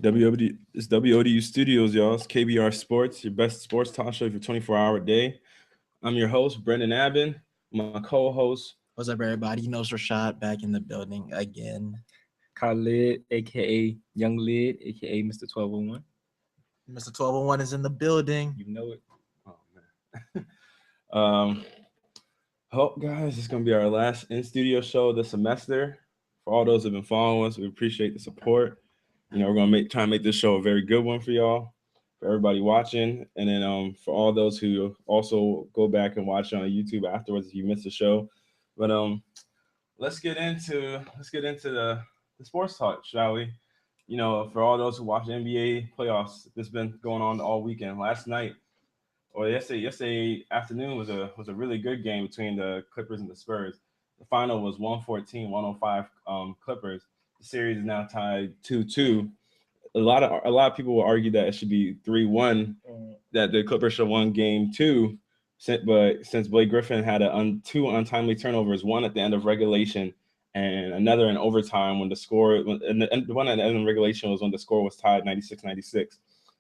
It's WODU Studios, y'all. It's KBR Sports, your best sports talk show for 24-hour day. I'm your host, Brendan Abbin. My co-host, What's up, everybody? You know, it's Rashad back in the building again. Khalid, aka Young Lid, aka Mr. 1201. Mr. 1201 is in the building. You know it. oh man. Hope guys, it's gonna be our last in-studio show this semester. For all those who've been following us, we appreciate the support. We're gonna try and make this show a very good one for y'all, for everybody watching, and then for all those who also go back and watch on YouTube afterwards if you missed the show. But let's get into the sports talk, shall we? For all those who watch the NBA playoffs, it's been going on all weekend. Last night, or yesterday afternoon was a really good game between the Clippers and the Spurs. The final was 114-105 Clippers. The series is now tied 2-2. A lot of people will argue that it should be 3-1, that the Clippers should have won game 2, but since Blake Griffin had two untimely turnovers, one at the end of regulation and another in overtime when the one at the end of regulation was when the score was tied 96-96.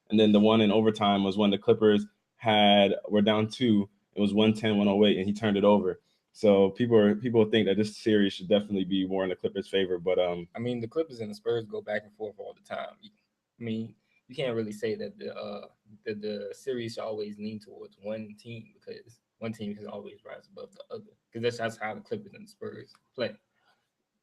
And then the one in overtime was when the Clippers were down 2. It was 110-108, and he turned it over. So people think that this series should definitely be more in the Clippers' favor. But I mean, the Clippers and the Spurs go back and forth all the time. I mean, you can't really say that the series should always lean towards one team, because one team can always rise above the other. Because that's how the Clippers and the Spurs play.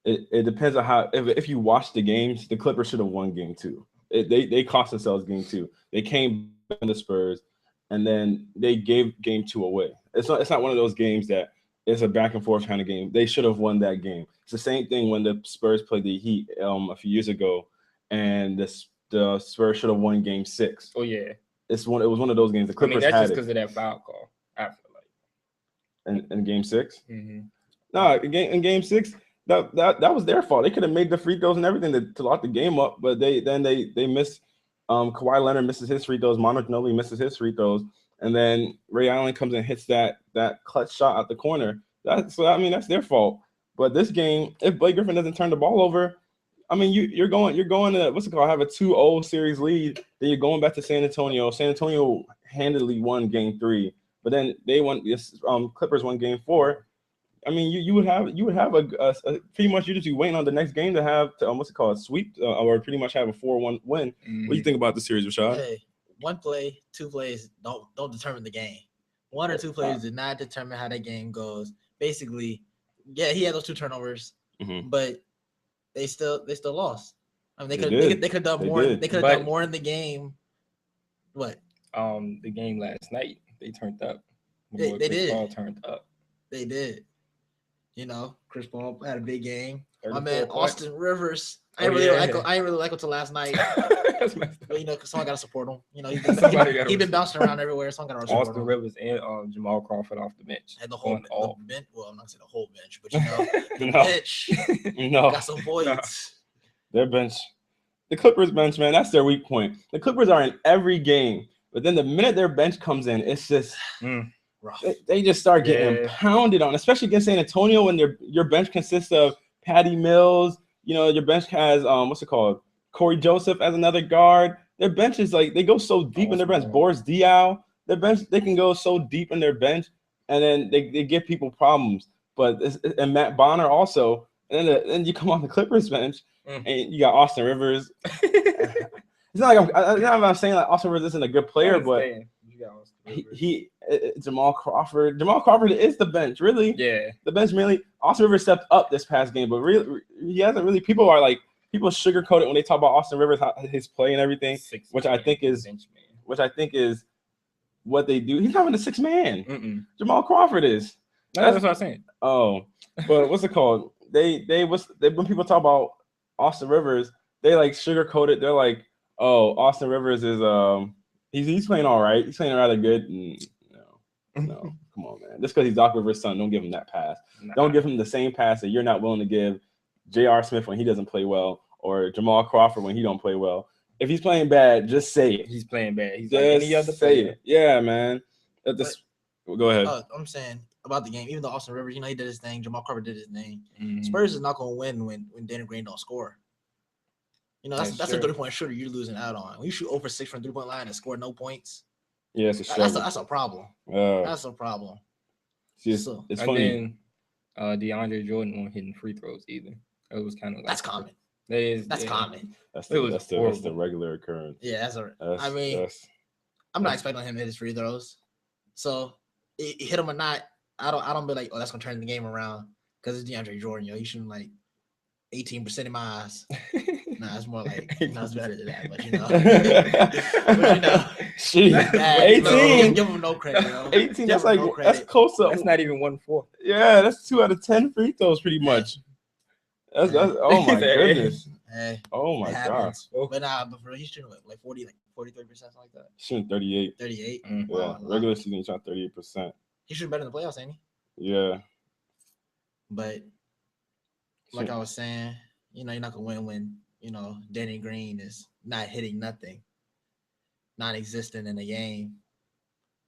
It depends on how. If you watch the games, the Clippers should have won game 2. They cost themselves game 2. They came back in the Spurs, and then they gave game 2 away. It's not one of those games that it's a back and forth kind of game. They should have won that game. It's the same thing when the Spurs played the Heat a few years ago, and the Spurs should have won game 6. Oh yeah, it was one of those games. The Clippers that's had just because of that foul call. I feel like in game 6. Mm-hmm. No, in game 6. That was their fault. They could have made the free throws and everything to lock the game up, but they missed. Kawhi Leonard misses his free throws. Manu Ginobili misses his free throws, and then Ray Allen comes and hits that clutch shot at the corner. That's their fault. But this game, if Blake Griffin doesn't turn the ball over, I mean, you're going to what's it called? Have a 2-0 series lead. Then you're going back to San Antonio. San Antonio handily won game 3, but then they won. Clippers won game 4. I mean, you would have a pretty much, you just be waiting on the next game to have what's it called, sweep, or pretty much have a 4-1 win. Mm-hmm. What do you think about the series, Rashad? Hey, one play, 2 plays don't determine the game. 1 or 2 plays did not determine how that game goes. Basically, yeah, he had those 2 turnovers, but they still lost. I mean, they could have done more. They could have done more in the game. What? The game last night, they turned up. They did. Ball turned up. They did. Chris Paul had a big game. My 34 man points. Austin Rivers. I didn't really like him until last night. That's messed up. But cause someone got to support him. He's been bouncing around everywhere. Someone got to support Austin him. Rivers and Jamal Crawford off the bench. And the whole bench. Well, I'm not saying the whole bench, but the No. bench No, got some points. their bench, the Clippers bench, man, that's their weak point. The Clippers are in every game, but then the minute their bench comes in, it's just Rough. they just start getting pounded on, especially against San Antonio when your bench consists of Patty Mills. Your bench has what's it called, Corey Joseph as another guard. Their bench is like, they go so deep in their bench. Boris Diaw, their bench, they can go so deep in their bench, and then they give people problems. But and Matt Bonner also, and then you come on the Clippers bench and you got Austin Rivers. It's not like I'm saying like Austin Rivers isn't a good player, but he Jamal Crawford is the bench, really. Yeah, the bench mainly. Austin Rivers stepped up this past game, but really he hasn't really. People sugarcoat it when they talk about Austin Rivers, his play and everything, which I think is what they do. He's not even a 6-man. Jamal Crawford is. That's what I'm saying. Oh, but what's it called? They when people talk about Austin Rivers, they like sugarcoat it. They're like, oh, Austin Rivers is he's playing all right. He's playing rather good. No, come on, man. Just because he's Doc Rivers' son, don't give him that pass. Nah. Don't give him the same pass that you're not willing to give J.R. Smith when he doesn't play well, or Jamal Crawford when he don't play well. If he's playing bad, just say it. He's playing bad. He's just like any other player. Yeah, man. Go ahead. I'm saying about the game, even though Austin Rivers, he did his thing. Jamal Crawford did his thing. Spurs is not going to win when Danny Green don't score. You know, that's a 3-point shooter you're losing out on. When you shoot over 6 from 3-point line and score no points, it's a struggle. That's a problem. That's a problem. See, it's funny. And then DeAndre Jordan wasn't hitting free throws either. It was kind of like that's common. That's common. That's the regular occurrence. Yeah, I'm not expecting him to hit his free throws. So it hit him or not, I don't be like, oh, that's gonna turn the game around because it's DeAndre Jordan. He's shooting like 18% in my eyes. Nah, it's more like it's better than that, but Jeez, 18. Give him no credit. Yo. 18. That's like that's close to. That's not even 1/4. Yeah, that's 2 out of 10 free throws, pretty much. That's oh my goodness. Hey, oh my god. But for he's shooting like 40, like 43%, something like that. Shooting 38. 38. Mm-hmm. Yeah, regular season he shot 38%. He shooting better in the playoffs, ain't he? Yeah. But like I was saying, you're not gonna win when Danny Green is not hitting nothing, non-existent in the game.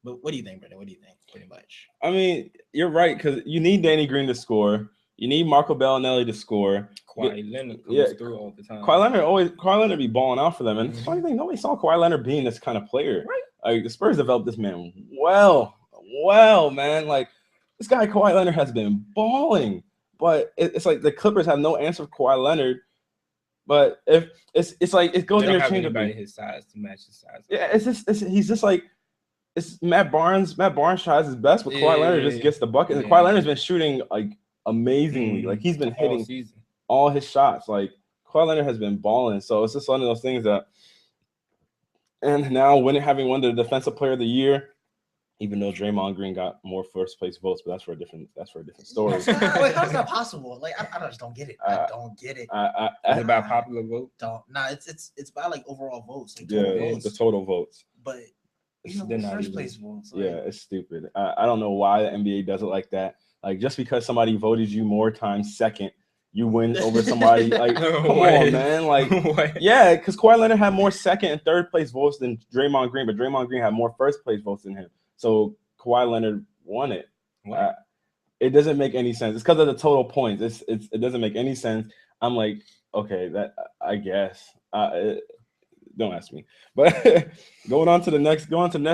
But what do you think, Brendan? What do you think? Pretty much. I mean, you're right because you need Danny Green to score. You need Marco Bellinelli to score. Kawhi Leonard comes through all the time. Kawhi Leonard be balling out for them. And the funny thing, nobody saw Kawhi Leonard being this kind of player. Right. Like the Spurs developed this man well, man. Like this guy Kawhi Leonard has been balling, but it's like the Clippers have no answer for Kawhi Leonard. But if it's like it goes interchangeably. His size to match his size. Yeah, he's just like it's Matt Barnes. Matt Barnes tries his best, but Kawhi Leonard just gets the bucket. And Kawhi Leonard's been shooting like amazingly. Like he's been hitting all his shots. Like Kawhi Leonard has been balling. So it's just one of those things that. And now having won the Defensive Player of the Year, even though Draymond Green got more first place votes, but that's for a different story. Wait, how's that possible? Like I just don't get it. I don't get it. It's about popular vote. It's by like overall votes. Like votes. The total votes. But first place votes. Like, it's stupid. I don't know why the NBA does it like that. Like just because somebody voted you more times second, you win over somebody. Like come on, man. Like yeah, because Kawhi Leonard had more second and third place votes than Draymond Green, but Draymond Green had more first place votes than him. So Kawhi Leonard won it. It doesn't make any sense. It's because of the total points. It doesn't make any sense. I'm like, okay, that I guess. Don't ask me. But going on to the next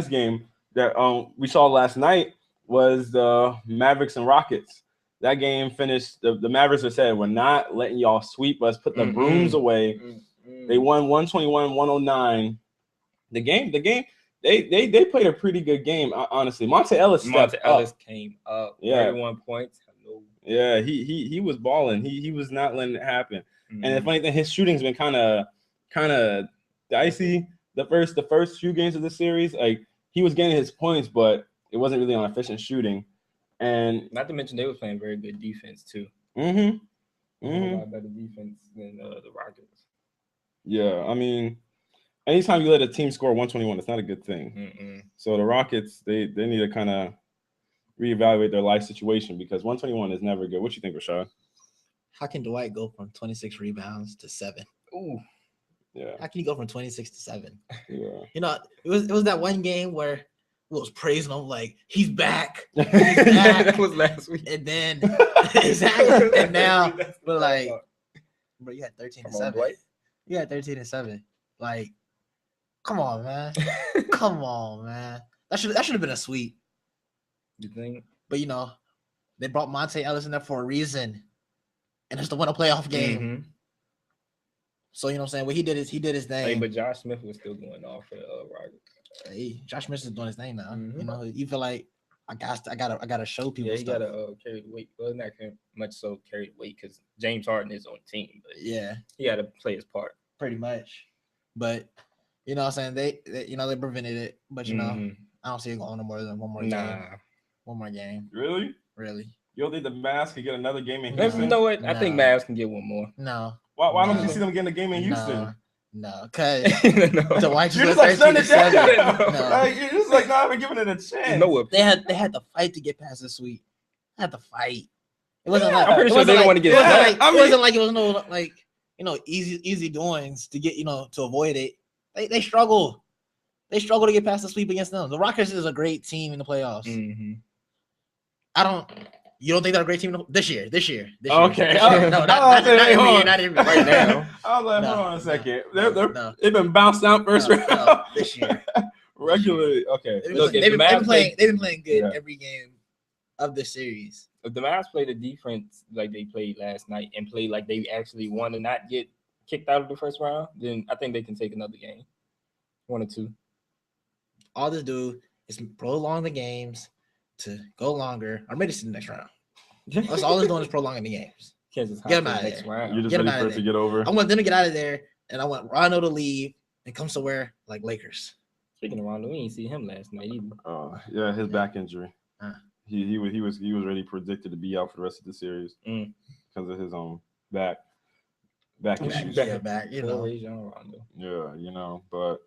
game that we saw last night was the Mavericks and Rockets. That game finished. The Mavericks have said, we're not letting y'all sweep us. Put the brooms away. They won 121-109. The game. They played a pretty good game, honestly. Monte Ellis came up. 31 points. Hello. Yeah, he was balling. He was not letting it happen. And the funny thing, his shooting's been kind of dicey. The first few games of the series, like he was getting his points, but it wasn't really on efficient shooting. And not to mention they were playing very good defense too. A lot better defense than the Rockets. Yeah, I mean. Anytime you let a team score 121, it's not a good thing. So the Rockets, they need to kind of reevaluate their life situation because 121 is never good. What you think, Rashad? How can Dwight go from 26 rebounds to 7? Ooh. Yeah. How can you go from 26 to 7? Yeah. It was that one game where we was praising him like he's back. Yeah, that was last week. And then exactly. And now we're like, bro, you had 13 and 7. You had 13 and 7. Like. Come on, man. Come on, man. That should have been a sweep. You think? But they brought Monte Ellis in there for a reason, and it's to win a playoff game. So you know what I'm saying? What he did his thing. Hey, but Josh Smith was still going off for Rockets. Hey, Josh Smith is doing his thing now. You feel like I gotta show people. Yeah, he gotta carry the weight. Well, not much so carry the weight because James Harden is on the team. But yeah, he had to play his part pretty much. But. You know what I'm saying? They prevented it, but I don't see it going no more than one more game. One more game. Really? You don't think the Mavs can get another game in Houston? You know what? I think Mavs can get one more. No. Why don't you see them getting a game in Houston? No, because so why you're just like shutting it down. Like, you're just like not even giving it a chance. No, they had to fight to get past the sweep. They had to fight. It wasn't like I'm pretty sure they didn't want to get it. It wasn't like it was no easy doings to get to avoid it. They struggle. They struggle to get past the sweep against them. The Rockets is a great team in the playoffs. You don't think they're a great team this year? This year. Okay. No, not every year. Not every year. Right now. I was like, hold on a second. They've been bounced out first No, round. no, this year. Regularly. Okay. Look, They've been playing good Yeah. every game of the series. If the Mavs play the defense like they played last night and play like they actually want to not get kicked out of the first round, then I think they can take another game. 1 or 2. All this do is prolong the games to go longer. I'm ready to see the next round. That's all it's doing is prolonging the games. Kansas Get them hot out for of next there. round. You're just Get 'em ready out for of it to there. get over. I want them to get out of there, and I want Rondo to leave and come somewhere like Lakers. Speaking of Rondo, we didn't see him last night either. Yeah, his back injury. Uh. He was already predicted to be out for the rest of the series because of his back issues. Back. You know. Rondo. Yeah, but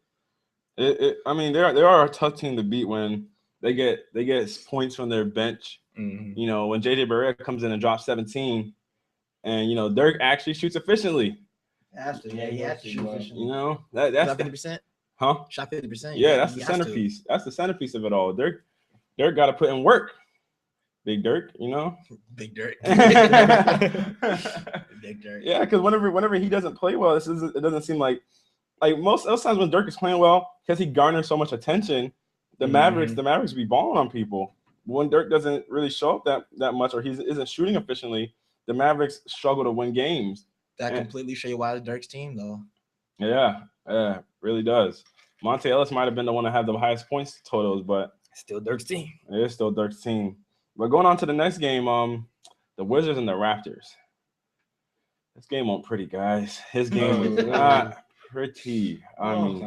I mean, they are a tough team to beat when they get points from their bench. Mm-hmm. You know, when JJ Barea comes in and drops 17, and Dirk actually shoots efficiently. He has to shoot efficiently. You know that's 50%. Huh? Shot 50%. Yeah, that's the centerpiece. That's the centerpiece of it all. Dirk got to put in work. Big Dirk, Big Dirk. Big Dirk. Yeah, because whenever he doesn't play well, it doesn't seem like most times when Dirk is playing well, because he garners so much attention, the Mavericks be balling on people. When Dirk doesn't really show up that much, or he isn't shooting efficiently, the Mavericks struggle to win games. That completely show you why it's Dirk's team, though. Yeah, really does. Monte Ellis might have been the one to have the highest points totals, but still Dirk's team. It is still Dirk's team. But going on to the next game, the Wizards and the Raptors. This game went pretty, guys. His game was not pretty. I mean,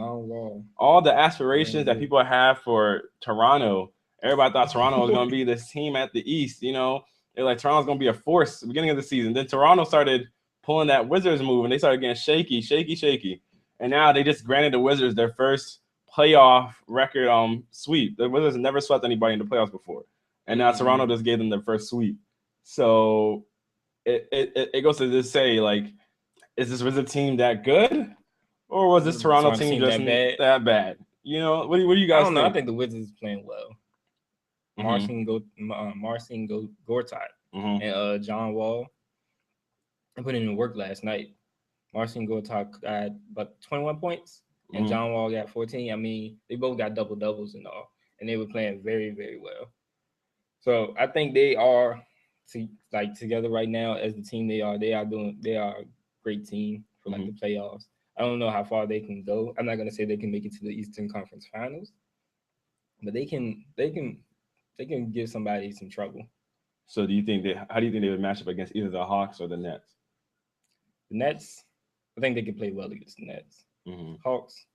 all the aspirations that people have for Toronto, everybody thought Toronto was going to be this team at the East. They're like, Toronto's going to be a force at the beginning of the season. Then Toronto started pulling that Wizards move, and they started getting shaky. And now they just granted the Wizards their first playoff record sweep. The Wizards never swept anybody in the playoffs before. And now Toronto just gave them their first sweep. So it goes to just say, like, is this Wizard team that good? Or was this Toronto team just that bad? What do you guys think? I don't know. I think the Wizards is playing well. Marcin Gortat and John Wall. I put in work last night. Marcin Gortat got about 21 points, and John Wall got 14. I mean, they both got double-doubles and all, and they were playing very, very well. So I think they are together right now as the team they are. They are a great team for the playoffs. I don't know how far they can go. I'm not gonna say they can make it to the Eastern Conference Finals, but they can give somebody some trouble. So how do you think they would match up against either the Hawks or the Nets? The Nets, I think they can play well against the Nets. Hawks,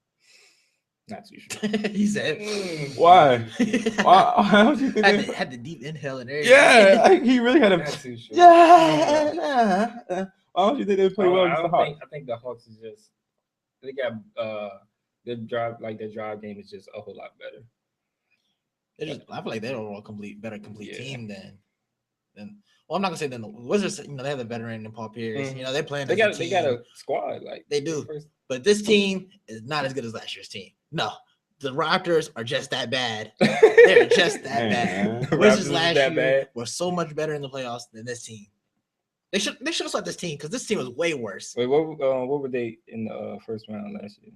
not too sure. He said, "Why? How do you think they had the deep inhale and everything?" Yeah, he really had a. Not too sure. Yeah. Why don't you think they play well against the Hawks? I think the Hawks is just they got their drive game is just a whole lot better. I feel like they're overall better complete team than. Well, I'm not gonna say that the Wizards. They have a veteran in Paul Pierce. They're playing. They got a squad they do. But this team is not as good as last year's team. No, the Raptors are just that bad. They're just that bad. The Wizards last year were so much better in the playoffs than this team. They should have swept this team because this team was way worse. Wait, what were they in the first round last year?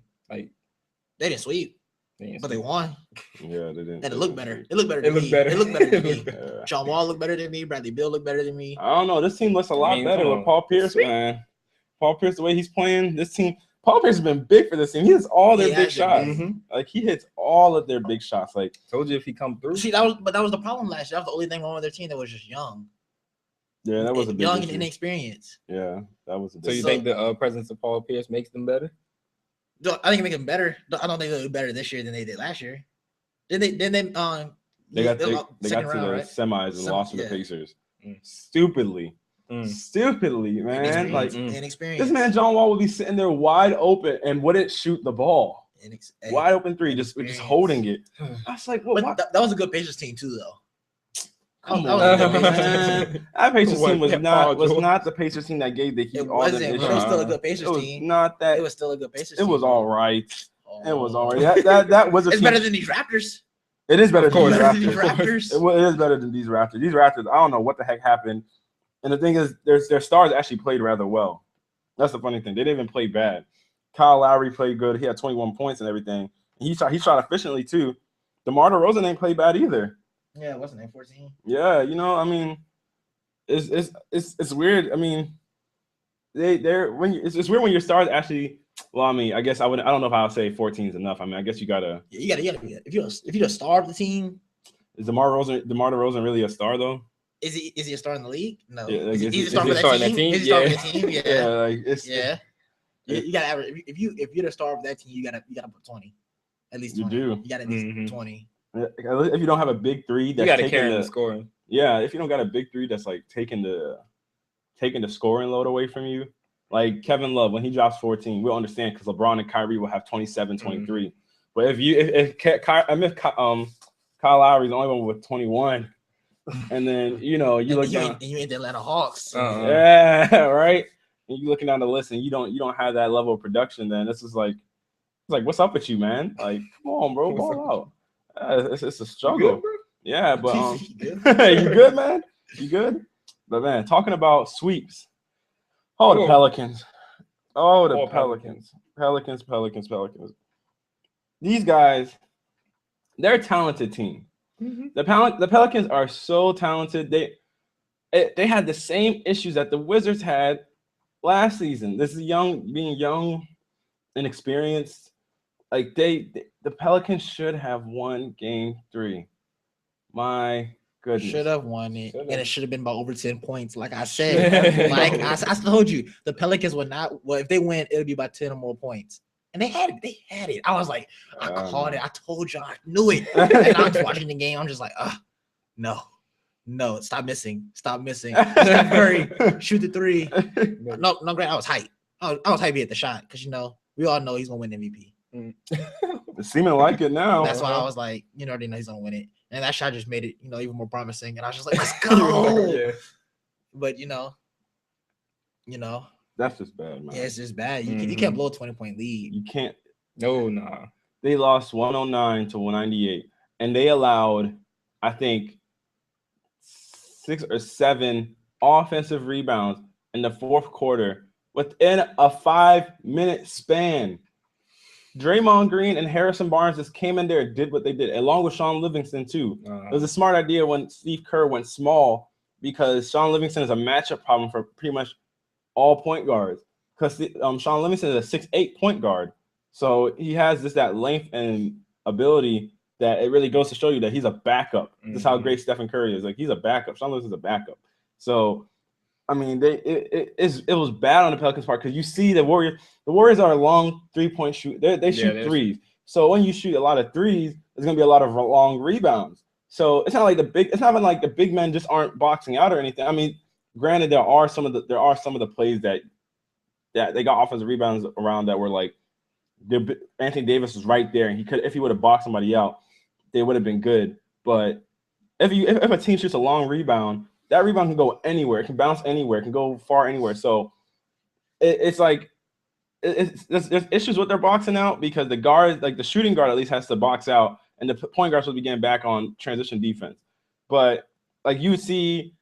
They didn't sweep. But they won. Yeah, they didn't. And it looked better. It looked better than me. It looked better than me. John Wall looked better than me. Bradley Beal looked better than me. I don't know. This team looks a lot better with Paul Pierce, man. Paul Pierce, the way he's playing, this team. Paul Pierce has been big for this team. He hits all their big shots. He hits all of their big shots. Told you if he come through. See, that was the problem last year. That was the only thing wrong with their team that was just young. Yeah, that was a big young issue. and inexperienced. Yeah, that was a big So you think the presence of Paul Pierce makes them better? I think it makes them better. I don't think they'll do better this year than they did last year. They got to the semis and lost to the Pacers. Stupidly, man. Inexperienced. This man John Wall would be sitting there wide open and wouldn't shoot the ball. Wide open three, just holding it. I was like, what? That was a good Pacers team too, though. That Pacers team was not the Pacers team that gave the Heat all the issues. It was still a good Pacers team. Not that. It was still a good Pacers team. It was all right. It was all right. That Wizards it's team, better than these Raptors. It is better than these Raptors. It is better than these Raptors. These Raptors, I don't know what the heck happened. And the thing is, their stars actually played rather well. That's the funny thing. They didn't even play bad. Kyle Lowry played good. He had 21 points and everything. He shot efficiently too. DeMar DeRozan ain't played bad either. Yeah, what's the name? 14. Yeah, I mean, it's weird. I mean, it's weird when your stars actually. Well, I mean, I guess I don't know if I'll say 14 is enough. I mean, I guess you gotta. Yeah, you gotta be. If you're a star of the team, is DeMar DeRozan really a star though? Is he a star in the league? No. Yeah, like, is he a star for that team? Is he a star for the team? Yeah. Yeah, like You gotta average. If you're the star of that team, you gotta put 20. At least 20. You do. You gotta at least 20. If you don't have a big three, that's you gotta carry the scoring. Yeah, if you don't got a big three, that's like taking the scoring load away from you. Like Kevin Love, when he drops 14, we'll understand because LeBron and Kyrie will have 27, 23. Mm-hmm. But if Kyle Lowry's the only one with 21, and then you look down, and you ain't the Atlanta Hawks. Yeah, right. And you looking down the list, and you don't have that level of production. Then this is like, it's like, what's up with you, man? Like, come on, bro, ball out. It's a struggle. Good, yeah, but you good, man? You good? But man, talking about sweeps. Oh, the Pelicans. Oh, the Pelicans. Pelicans. These guys, they're a talented team. Mm-hmm. The Pelicans are so talented. They had the same issues that the Wizards had last season. This is being young, inexperienced. Like the Pelicans should have won Game 3. My goodness. Should have won it, and it should have been by over 10 points. Like I said, I told you, the Pelicans would not. Well, if they win, it'll be by 10 or more points. And they had it. I was like, I called it. I told you, I knew it. And I was watching the game. I'm just like, no, stop missing. Steph Curry, shoot the three. No, great. I was hyped. I was hyped at the shot because we all know he's gonna win MVP. It's seeming like it now. That's why I was like, already know he's gonna win it. And that shot just made it, even more promising. And I was just like, let's go. Yeah. But that's just bad, man. Yeah, it's just bad. You can't blow a 20-point lead. You can't. No, nah. They lost 109 to 198, and they allowed, I think, 6 or 7 offensive rebounds in the fourth quarter within a 5-minute span. Draymond Green and Harrison Barnes just came in there and did what they did, along with Sean Livingston, too. It was a smart idea when Steve Kerr went small because Sean Livingston is a matchup problem for pretty much all point guards because Sean Livingston is a 6'8" point guard. So he has that length and ability that it really goes to show you that he's a backup. Mm-hmm. This is how great Stephen Curry is. Like, he's a backup. Sean Livingston's a backup. So, I mean, it was bad on the Pelicans' part because you see the Warriors. The Warriors are a long 3-point shoot. They shoot threes. So when you shoot a lot of threes, there's gonna be a lot of long rebounds. So it's not like the big men just aren't boxing out or anything. I mean, granted, there are some of the plays that they got offensive rebounds around that were like Anthony Davis was right there, and if he would have boxed somebody out, they would have been good. But if a team shoots a long rebound, that rebound can go anywhere. It can bounce anywhere. It can go far anywhere. So it's like there's issues with their boxing out because the guard, like the shooting guard, at least has to box out, and the point guard should be getting back on transition defense. But like you see,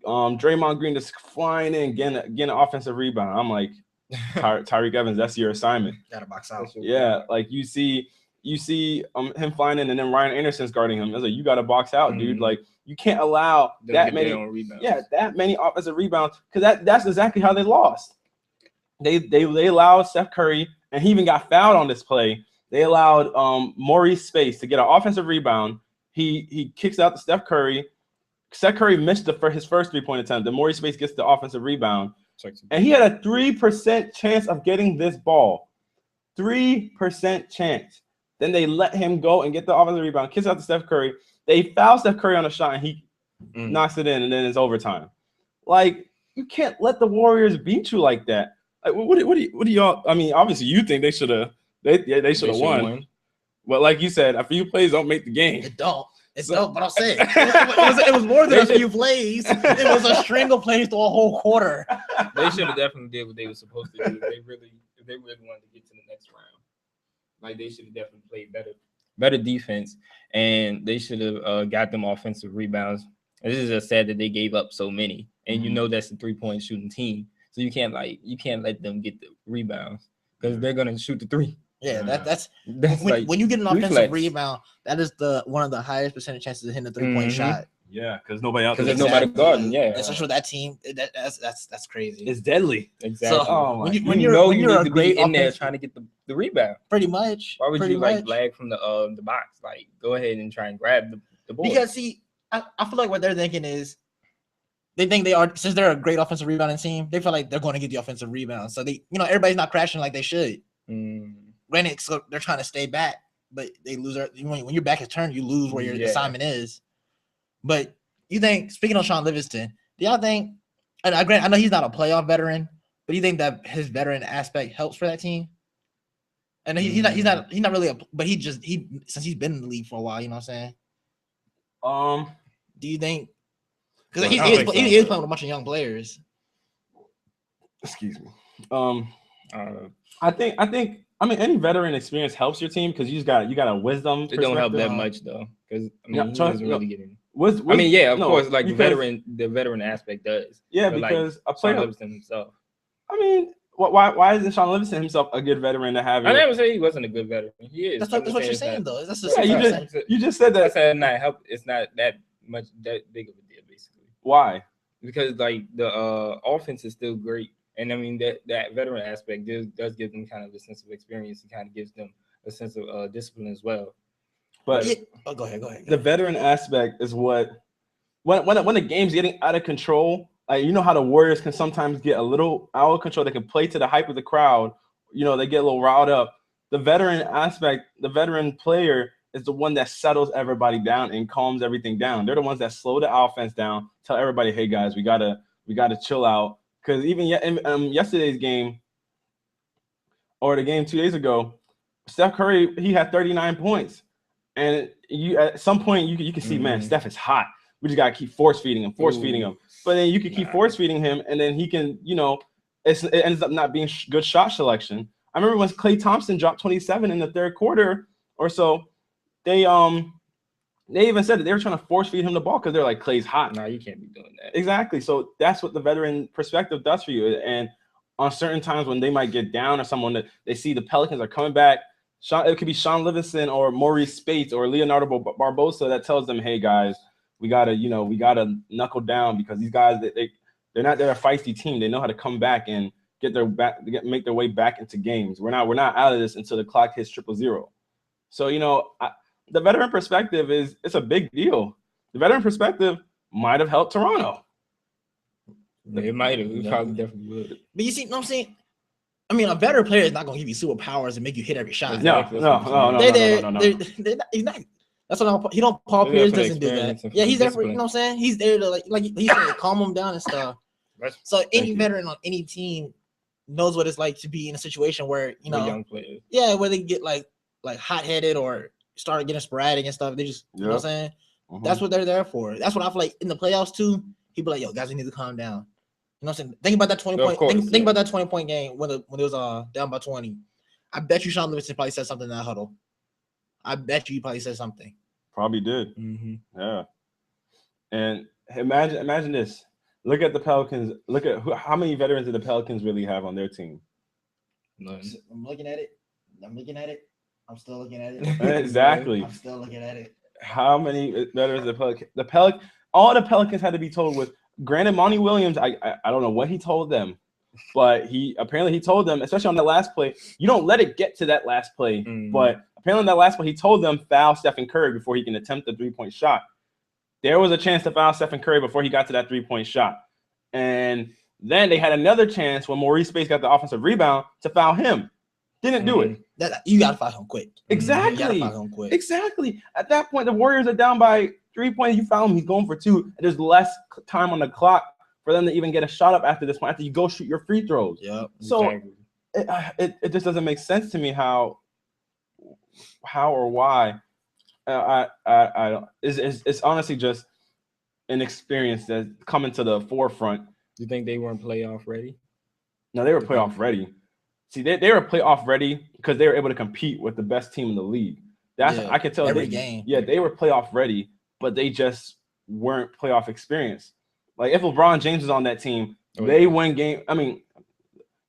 Draymond Green just flying in, getting an offensive rebound. I'm like, Tyreek Evans, that's your assignment. Gotta box out. Yeah, like you see him flying in, and then Ryan Anderson's guarding him. I was like, you got to box out, dude. Like, you can't allow that many offensive rebounds because that's exactly how they lost. They allowed Steph Curry, and he even got fouled on this play. They allowed Maurice Space to get an offensive rebound. He kicks out to Steph Curry. Steph Curry missed his first 3-point attempt. Then Maurice Space gets the offensive rebound. And he had a 3% chance of getting this ball. 3% chance. Then they let him go and get the offensive rebound, kicks out to Steph Curry. They foul Steph Curry on a shot, and he knocks it in, and then it's overtime. Like, you can't let the Warriors beat you like that. Like, what do y'all? I mean, obviously, you think they should have. They should have won. But like you said, a few plays don't make the game. It don't. But I'm saying it was more than a few plays. It was a string of plays to a whole quarter. They should have definitely did what they were supposed to do. If they really wanted to get to the next round. Like, they should have definitely played better. better defense, and they should have got them offensive rebounds. And this is just sad that they gave up so many. And you know that's a 3-point shooting team, so you can't let them get the rebounds because they're gonna shoot the three. Yeah, that's when you get an offensive rebound, that is one of the highest percentage chances of hitting a 3-point shot. Yeah, because nobody out there. Because there's nobody guarding. Yeah, especially with that team. That's crazy. It's deadly. Exactly. So when you're need a to great be in there trying to get the rebound. Pretty much. Why would you lag from the box? Like, go ahead and try and grab the ball. Because see, I feel like what they're thinking is they think since they're a great offensive rebounding team, they feel like they're going to get the offensive rebound. So everybody's not crashing like they should. Granted, so they're trying to stay back, but they lose. When your back is turned, you lose where your assignment is. But you think, speaking of Sean Livingston, do y'all think? And I know he's not a playoff veteran, but you think that his veteran aspect helps for that team? And he's not really but since he's been in the league for a while, you know what I'm saying? Do you think? Because he is playing with a bunch of young players. Excuse me. I think any veteran experience helps your team because you got a wisdom. It don't help that much though, because he doesn't really get in. Of course, like the veteran aspect does. Yeah, because a player Livingston himself. I mean, why isn't Sean Livingston himself a good veteran to have? I never say he wasn't a good veteran. He is. That's what you're saying, though. That's you just said that. I said not help. It's not that big of a deal, basically. Why? Because like the offense is still great. And I mean that veteran aspect does give them kind of a sense of experience and kind of gives them a sense of discipline as well. But go ahead. The veteran aspect is what when the game's getting out of control, like how the Warriors can sometimes get a little out of control. They can play to the hype of the crowd. They get a little riled up. The veteran aspect, the veteran player is the one that settles everybody down and calms everything down. They're the ones that slow the offense down, tell everybody, hey guys, we gotta chill out. Because even yesterday's game or the game 2 days ago, Steph Curry, he had 39 points. And at some point you can see, man, Steph is hot. We just got to keep force feeding him. But then you can keep force feeding him, and then he can, it ends up not being good shot selection. I remember when Klay Thompson dropped 27 in the third quarter or so, they even said that they were trying to force feed him the ball because they're like, Klay's hot. No, you can't be doing that. Exactly. So that's what the veteran perspective does for you. And on certain times when they might get down or someone that they see the Pelicans are coming back, it could be Sean Livingston or Maurice Spates or Leonardo Barbosa that tells them, hey guys, we gotta knuckle down because these guys they're not a feisty team. They know how to come back and make their way back into games. We're not out of this until the clock hits 0-0. So the veteran perspective it's a big deal. The veteran perspective might have helped Toronto. It might have. It probably definitely would. But you see, what I'm saying? I mean, a veteran player is not going to give you superpowers and make you hit every shot. No. He's not. That's what Paul Pierce doesn't do that. Yeah, he's there for, what I'm saying? He's there to like he's there to calm him down and stuff. So any veteran on any team knows what it's like to be in a situation where, young players. Yeah, where they get like hot-headed or start getting sporadic and stuff. They just, you know what I'm saying? Mm-hmm. That's what they're there for. That's what I feel like in the playoffs too. People like, yo, guys, we need to calm down. You know what I'm saying? Think about that 20-point. Think about that 20-point game when it was down by 20. I bet you Sean Livingston probably said something in that huddle. I bet you he probably said something. Probably did. Mm-hmm. Yeah. And imagine this. Look at the Pelicans. Look at how many veterans do the Pelicans really have on their team? None. I'm looking at it. I'm still looking at it. Exactly. I'm still looking at it. How many veterans all the Pelicans had to be told with. Granted, Monty Williams, I don't know what he told them, but he told them, especially on the last play, you don't let it get to that last play. Mm-hmm. But apparently on that last play, he told them foul Stephen Curry before he can attempt the 3-point shot. There was a chance to foul Stephen Curry before he got to that 3-point shot. And then they had another chance when Maurice Spates got the offensive rebound to foul him. Didn't do it. You got to foul him quick. Exactly. You got to foul him quick. Exactly. At that point, the Warriors are down by 3 points. You foul him, he's going for 2. And there's less time on the clock for them to even get a shot up after this point, after you go shoot your free throws. Yeah. So it just doesn't make sense to me how or why. I don't. It's honestly just an experience that's coming to the forefront. You think they weren't playoff ready? No, they were playoff ready. See, they were playoff ready because they were able to compete with the best team in the league. I could tell every game. Yeah, they were playoff ready, but they just weren't playoff experienced. Like if LeBron James was on that team, they win game. I mean,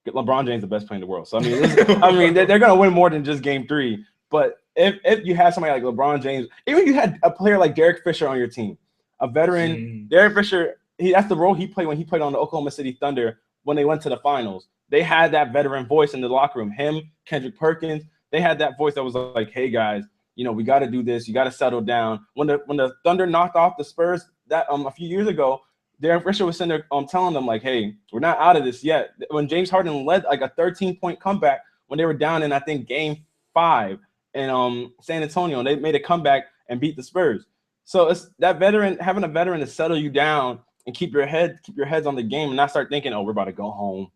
LeBron James is the best player in the world. So I mean, they're gonna win more than just game 3. But if you had somebody like LeBron James, even if you had a player like Derek Fisher on your team, a veteran, Derek Fisher, that's the role he played when he played on the Oklahoma City Thunder when they went to the finals. They had that veteran voice in the locker room. Him, Kendrick Perkins, they had that voice that was like, "Hey guys, we got to do this. You got to settle down." When the Thunder knocked off the Spurs that a few years ago, Derek Fisher was sitting there telling them like, "Hey, we're not out of this yet." When James Harden led like a 13-point comeback when they were down in I think game 5 in San Antonio, and they made a comeback and beat the Spurs. So it's that veteran, having a veteran to settle you down and keep your heads on the game and not start thinking, "Oh, we're about to go home.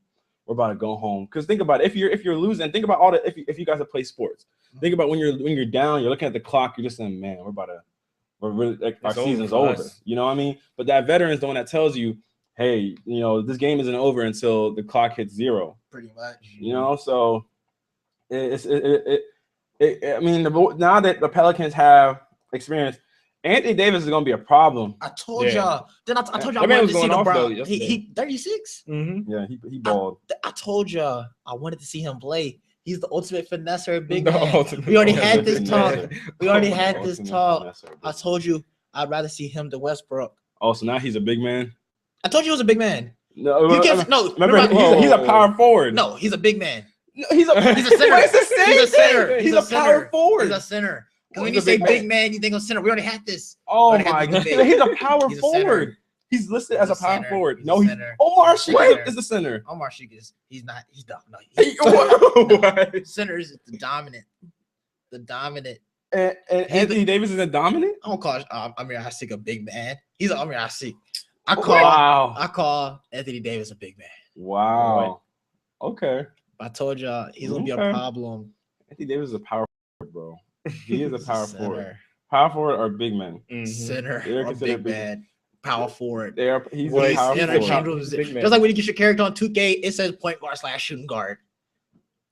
We're about to go home." Because think about it, if you're losing, think about if you guys have played sports. Think about when you're down, you're looking at the clock, you're just saying, "Man, we're really like our season's over." You know what I mean? But that veteran is the one that tells you, "Hey, this game isn't over until the clock hits 0." Pretty much. So I mean, now that the Pelicans have experience, Anthony Davis is going to be a problem. I told y'all. Then I told y'all I wanted to see LeBron. He 36. Yeah, he balled. I told y'all I wanted to see him play. He's the ultimate finesser, big man. We already had this talk. I told you I'd rather see him than Westbrook. Oh, so now he's a big man? I told you he was a big man. No, remember he's a power forward. No, he's a big man. No, he's a center. He's a center. He's a power forward. He's a center. Because when you say big man, you think of center. We already had this. Oh my god, he's a power forward. He's listed as a power forward. No, he's Omar Sheik is the center. Omar Sheik he's not. He's dumb. No, center is the dominant. And Anthony Davis is a dominant. I don't call Amir Hasik a big man. He's an Amir Hasik. I call Anthony Davis a big man. Wow. Okay. I told y'all he's gonna be a problem. Anthony Davis is a power forward, bro. He is a power forward. Power forward or big man. Center or big man. Power forward. He's a power forward. Just like when you get your character on 2K, it says point guard / shooting guard.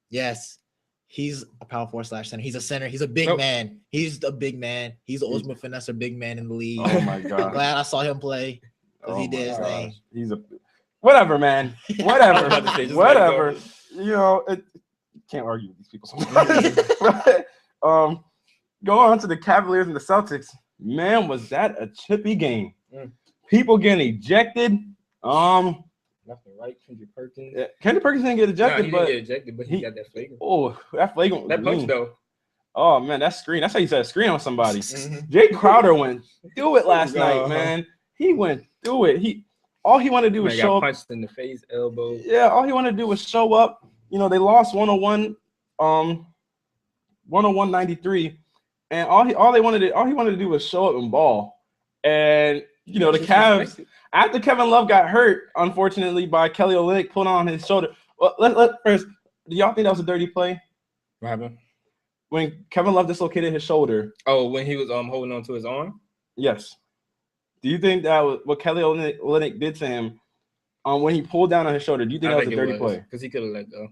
Yes, he's a power forward / center. He's a center. He's a big man. He's a big man. He's the ultimate finesser big man in the league. Oh my god! I'm glad I saw him play. He did his thing. He's a whatever, man. Whatever. Whatever. Can't argue with these people sometimes. Go on to the Cavaliers and the Celtics. Man, was that a chippy game? People getting ejected. Nothing right. Kendrick Perkins. Yeah, Kendrick Perkins didn't get ejected, he didn't get ejected, but he got that flagrant. Oh, that flagrant. That punch though. Oh man, that screen. That's how you said screen on somebody. Jay Crowder went through it last night, man. He went through it. All he wanted to do was show up. Punched in the face, elbow. Yeah, all he wanted to do was show up. They lost 101-93, and all he wanted to do was show up and ball. And the Cavs, after Kevin Love got hurt, unfortunately, by Kelly Olynyk pulling on his shoulder. Well, let first. Do y'all think that was a dirty play? What happened? When Kevin Love dislocated his shoulder. Oh, when he was holding on to his arm. Yes. Do you think that was what Kelly Olynyk did to him when he pulled down on his shoulder? Do you think that was a dirty play? Because he could have let go.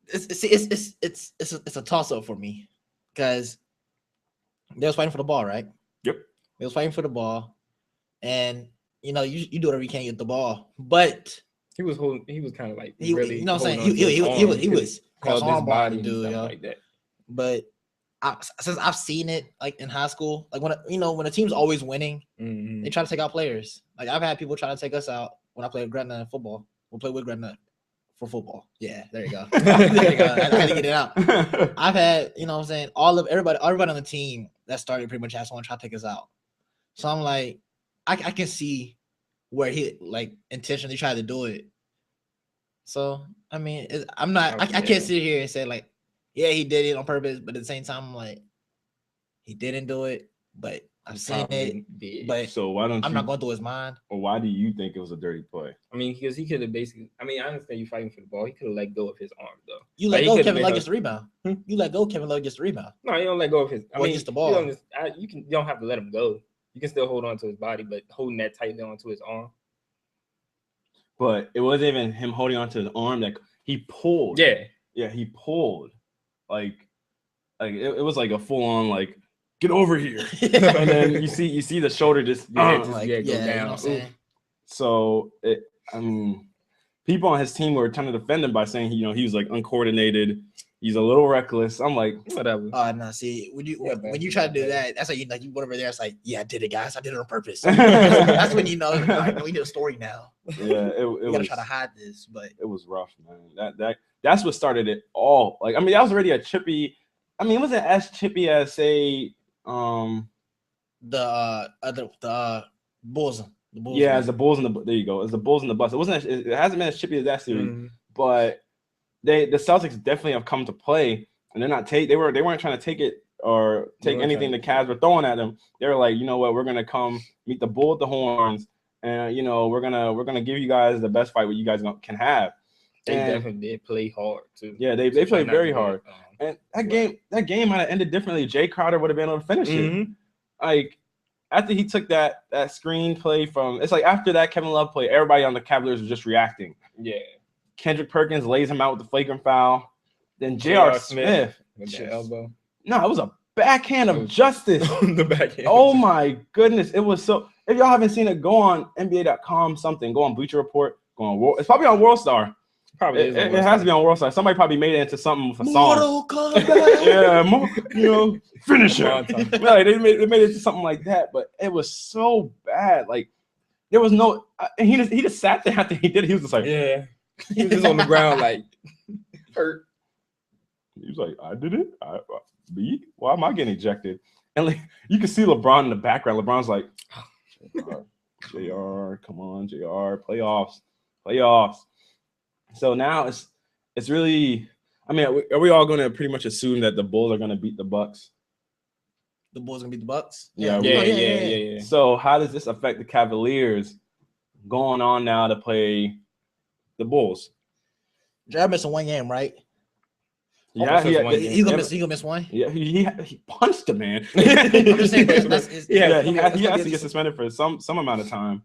It's a toss up for me because they was fighting for the ball, right? Yep. They was fighting for the ball, and you do whatever you can get the ball, but he was holding. He was kind of like really. You know what I'm saying? He was cross arm body dude, like that. But since I've seen it like in high school, like when a team's always winning, they try to take out players. Like I've had people try to take us out when I played Gretna in football. We'll play with Gretna for football. Yeah, there you go. There you go. I had to get it out. I've had, what I'm saying, everybody on the team that started pretty much has someone try to take us out. So I'm like, I can see where he like intentionally tried to do it. So I mean, I can't sit here and say like, yeah, he did it on purpose, but at the same time, I'm like, he didn't do it, but I've seen it. But so why don't I'm not going through his mind. Or why do you think it was a dirty play? I mean, because he could have basically. I mean, I understand you fighting for the ball. He could have let go of his arm though. You let go, Kevin Love gets the rebound. You let go, Kevin Love gets the rebound. No, you don't let go of his. I mean, just the ball. You don't have to let him go. You can still hold on to his body, but holding that tightly onto his arm. But it wasn't even him holding onto his arm. Like he pulled. Yeah, he pulled. like it was like a full on like get over here, and then you see the shoulder just go down. You know what I'm saying? So I mean, people on his team were trying to defend him by saying he was like uncoordinated. He's a little reckless. I'm like, whatever. No, see, when you try to do that, that's like you went over there. It's like, yeah, I did it, guys. I did it on purpose. That's when you know. All right, we need a story now. Yeah, we gotta try to hide this, but it was rough, man. That's what started it all. Like, I mean, that was already a chippy. I mean, it wasn't as chippy as say the Bulls. The Bulls. Yeah, as the Bulls and there you go. As the Bulls and the Bucks. It hasn't been as chippy as that series, but the Celtics definitely have come to play, and they weren't trying to take it or take anything the Cavs were throwing at them. They were like, you know what, we're gonna come meet the bull with the horns, and we're gonna give you guys the best fight what you guys can have. They definitely did play hard too. Yeah, they played very hard. And that game might have ended differently. Jay Crowder would have been able to finish it. Like after he took that screen play it's like after that Kevin Love play, everybody on the Cavaliers was just reacting. Yeah. Kendrick Perkins lays him out with the flagrant foul. Then J.R. Smith with the elbow. No, it was a backhand of justice. The backhand. Oh my goodness. It was so if y'all haven't seen it, go on NBA.com go on Bleacher Report, go on World. It's probably on World Star. Probably it has to be on World Star. Somebody probably made it into something with a song. Mortal Kombat. Yeah, finish it. Right, they made it into something like that, but it was so bad. Like there was no, and he just sat there after he did it. He was just like, yeah, he was just on the ground like hurt. He was like, I did it. Why am I getting ejected? And like you can see LeBron in the background. LeBron's like, JR, come on, JR, playoffs. So now it's really. I mean, are we all going to pretty much assume that the Bulls are going to beat the Bucks? The Bulls gonna beat the Bucks? Yeah. So how does this affect the Cavaliers going on now to play the Bulls? Jared missing one game, right? Yeah, he's gonna miss one. Yeah, he punched a man. I'm just saying he has to get suspended for some amount of time.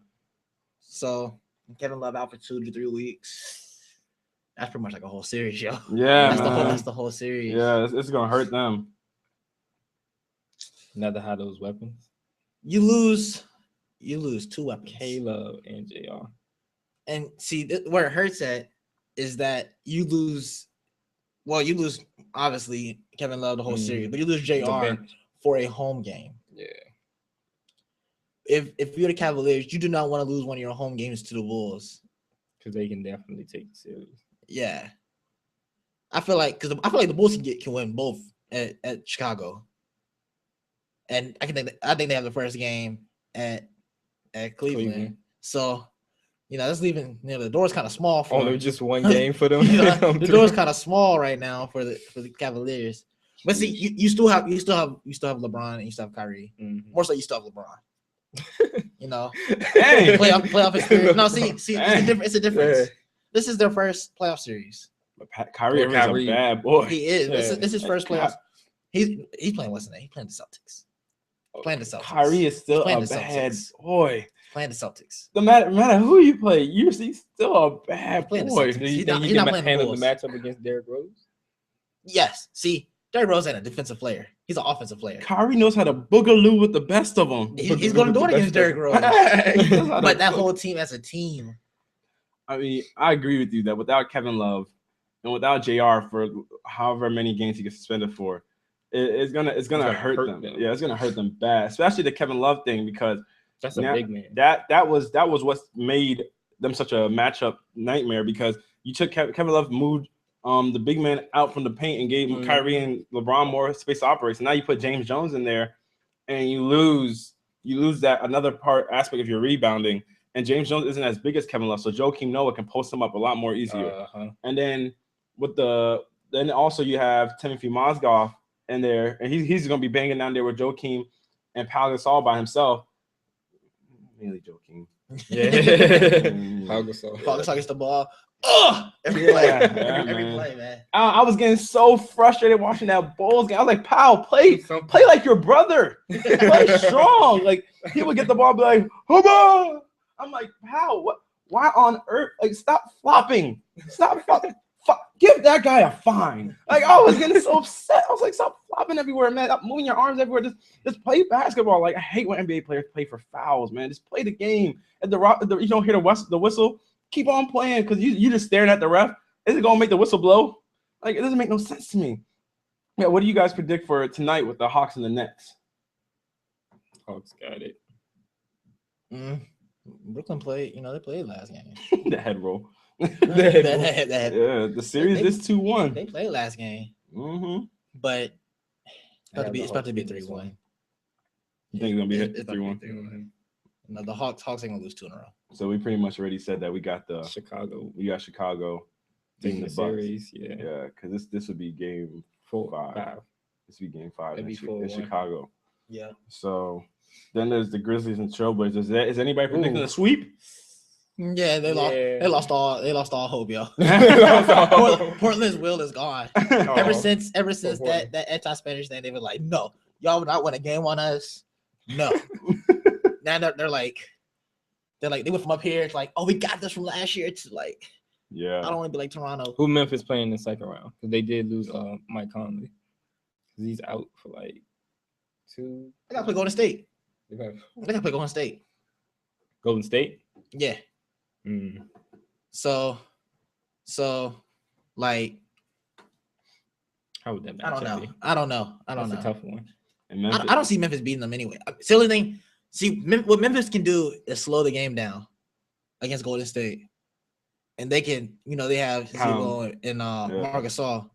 So Kevin Love out for 2 to 3 weeks. That's pretty much like a whole series, yo. Yeah, that's the whole series. Yeah, it's gonna hurt them. Another how those weapons. You lose 2 weapons. K-Love and JR. And see where it hurts at is that you lose. Well, you lose obviously Kevin Love the whole series, but you lose JR for a home game. Yeah. If you're the Cavaliers, you do not want to lose one of your home games to the Bulls because they can definitely take the series. Yeah, I feel like the Bulls can win both at Chicago, and I think they have the first game at Cleveland. So, that's leaving. The door's kind of small for them. Just one game for them. The door's kind of small right now for the Cavaliers. But see, you still have LeBron and you still have Kyrie. Mm-hmm. More so, you still have LeBron. Hey, playoff experience. No, see, it's a difference. Yeah. This is their first playoff series. Kyrie is a bad boy. He is. Yeah. This is his first playoff. He's playing what's the name? He's playing the Celtics. Kyrie is still a bad boy. Playing the Celtics. No matter who you play, he's still a bad boy. He's not handle the matchup against Derrick Rose? Yes. See, Derrick Rose ain't a defensive player. He's an offensive player. Kyrie knows how to boogaloo with the best of them. He's going to do it against Derrick Rose. But that whole team as a team. I mean, I agree with you that without Kevin Love and without JR for however many games he gets suspended for, it's gonna hurt them. Yeah, it's gonna hurt them bad, especially the Kevin Love thing because that's a big man. That was what made them such a matchup nightmare because you took Kevin Love, moved the big man out from the paint and gave Kyrie and LeBron more space to operate. So now you put James Jones in there, and you lose that another aspect of your rebounding. And James Jones isn't as big as Kevin Love, so Joakim Noah can post him up a lot more easier. And then then also you have Timothy Mozgov in there, and he's going to be banging down there with Joakim and Pau Gasol by himself. Mainly Joakim. Yeah. Pau Gasol gets the ball. Every play, man. I was getting so frustrated watching that Bulls game. I was like, Pau, play like your brother. Play strong. Like he would get the ball, and be like, Hubba! I'm like, Pau, what? Why on earth? Like, stop flopping. Stop flopping. Give that guy a fine. Like, I was getting so upset. I was like, stop flopping everywhere, man. Stop moving your arms everywhere. Just play basketball. Like, I hate when NBA players play for fouls, man. Just play the game. At you don't hear the whistle, keep on playing because you just staring at the ref. Is it gonna make the whistle blow? Like, it doesn't make no sense to me. Yeah, what do you guys predict for tonight with the Hawks and the Nets? Hawks got it. Brooklyn played. They played last game. The head roll. Yeah, the series is 2-1. They played last game. Mm-hmm. But it's about to be 3-1. You think it's gonna be It's about to 3-1? be 3-1. No, the Hawks ain't gonna lose 2 in a row. So we pretty much already said that we got Chicago. We got Chicago taking the Bucks. series. Yeah. Yeah, because this would be game 5. This would be game 5 in Chicago. Yeah. So then there's the Grizzlies and Trailblazers. Is anybody predicting a sweep? Yeah, they lost all hope, yo. Portland's will is gone. Ever since that anti-Spanish thing, they were like, no, y'all would not win a game on us. No. Now they're like they went from up here to like, oh, we got this from last year to like, yeah. I don't want to be like Toronto. Who Memphis playing in the second round? Because they did lose Mike Conley. He's out for like 2. They gotta play Golden State. They gotta play Golden State. Golden State? Yeah. So like, how would that match? I don't know. That's a tough one. I don't see Memphis beating them anyway. It's the only thing. See, what Memphis can do is slow the game down against Golden State, and they can, they have Zebo and Marc Gasol.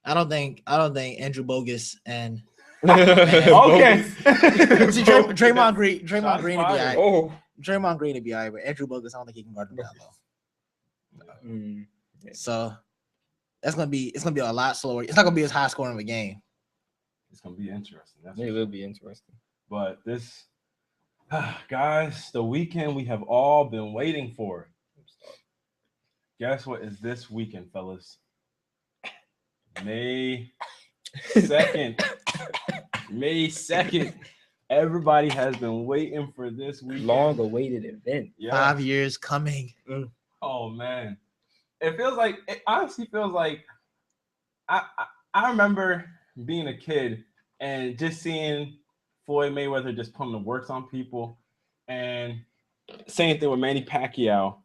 I don't think Andrew Bogus and okay. See, Draymond Green to be all right. Oh, Draymond Green to be all right, but Andrew Bogus, I don't think he can guard him that low. So it's gonna be a lot slower. It's not gonna be as high scoring of a game. It's gonna be interesting. It will be interesting. But this, guys, the weekend we have all been waiting for. Guess what is this weekend, fellas? May 2nd. May 2nd. Everybody has been waiting for this weekend. Long-awaited event. Yeah. 5 years coming. Oh man, it honestly feels like I remember being a kid and just seeing Floyd Mayweather just putting the works on people, and same thing with Manny Pacquiao.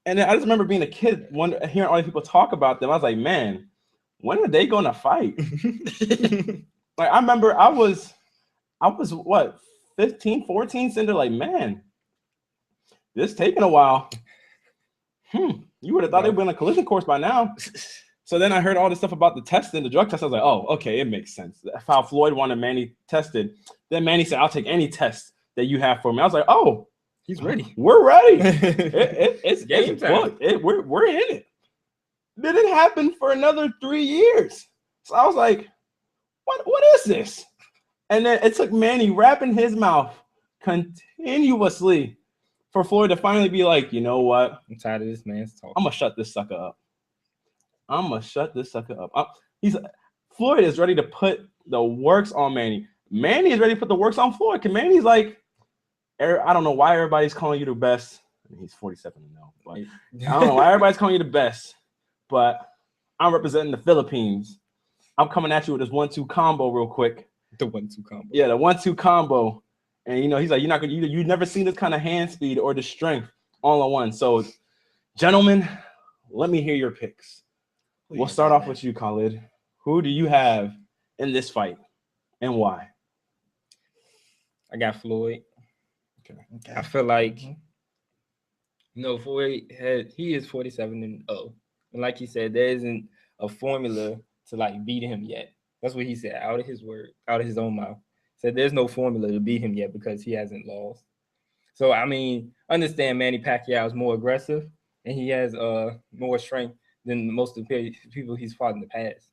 And then I just remember being a kid, hearing all these people talk about them. I was like, man, when are they going to fight? Like, I remember I was what, 15, 14, sitting there like, man, this taking a while. You would have thought they'd been on a collision course by now. So then I heard all this stuff about the testing, the drug test. I was like, oh, okay, it makes sense. How Floyd wanted Manny tested. Then Manny said, I'll take any test that you have for me. I was like, oh, he's ready. We're ready. It's game time. We're in it. Didn't happen for another 3 years. So I was like, what is this? And then it took Manny wrapping his mouth continuously for Floyd to finally be like, you know what? I'm tired of this man's talk. I'm gonna shut this sucker up. Floyd is ready to put the works on Manny. Manny is ready to put the works on Floyd. Because Manny's like, I don't know why everybody's calling you the best. I mean, he's 47 now, but I don't know why everybody's calling you the best. But I'm representing the Philippines. I'm coming at you with this 1-2 combo real quick. The 1-2 combo. Yeah, the 1-2 combo. And he's like, you've never seen this kind of hand speed or the strength all in one. So, gentlemen, let me hear your picks. We'll start off with you, Khalid. Who do you have in this fight and why? I got Floyd. Okay. I feel like, Floyd he is 47-0. And like he said, there isn't a formula to like beat him yet. That's what he said out of his own mouth. Said there's no formula to beat him yet because he hasn't lost. So I mean, understand Manny Pacquiao is more aggressive and he has more strength than most of the people he's fought in the past.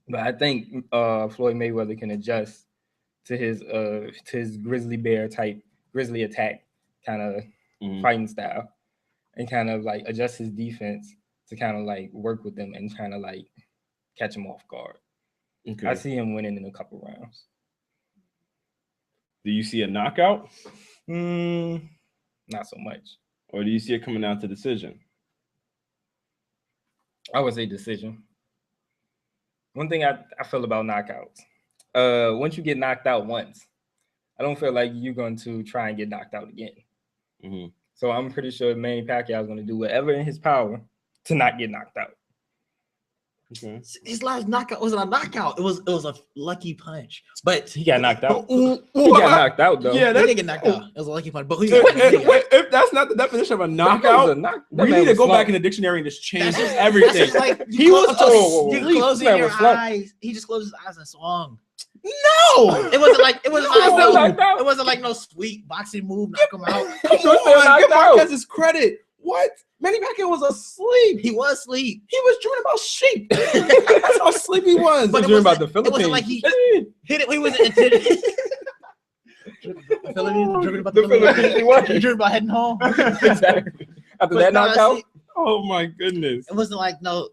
But I think Floyd Mayweather can adjust to his grizzly attack kind of fighting style, and kind of like adjust his defense to kind of like work with them and kind of like catch him off guard. Okay. I see him winning in a couple rounds. Do you see a knockout? Not so much. Or do you see it coming down to decision? I would say decision. One thing I feel about knockouts, once you get knocked out once, I don't feel like you're going to try and get knocked out again. Mm-hmm. So I'm pretty sure Manny Pacquiao is going to do whatever in his power to not get knocked out. Okay. His last knockout wasn't a knockout. It was a lucky punch. But He got knocked out. He He got knocked out though. Yeah, he that's, didn't get knocked out. It was a lucky punch. But who if that's not the definition of a knockout, we need to go back in the dictionary and just change everything. That's just like He was closing your eyes. He just closed his eyes and swung. No, it wasn't like it out. wasn't like no sweet boxing move, knock him out. Come on, give Marquez credit. What? Manny Pacquiao was asleep. He was asleep. He was dreaming about sheep. That's how sleep he was. But dreaming about the Philippines. It wasn't like he hit it. He wasn't intended. Dreaming about the Philippines. He was dreaming about heading home. Exactly. After that knockout. Oh my goodness. It wasn't like no.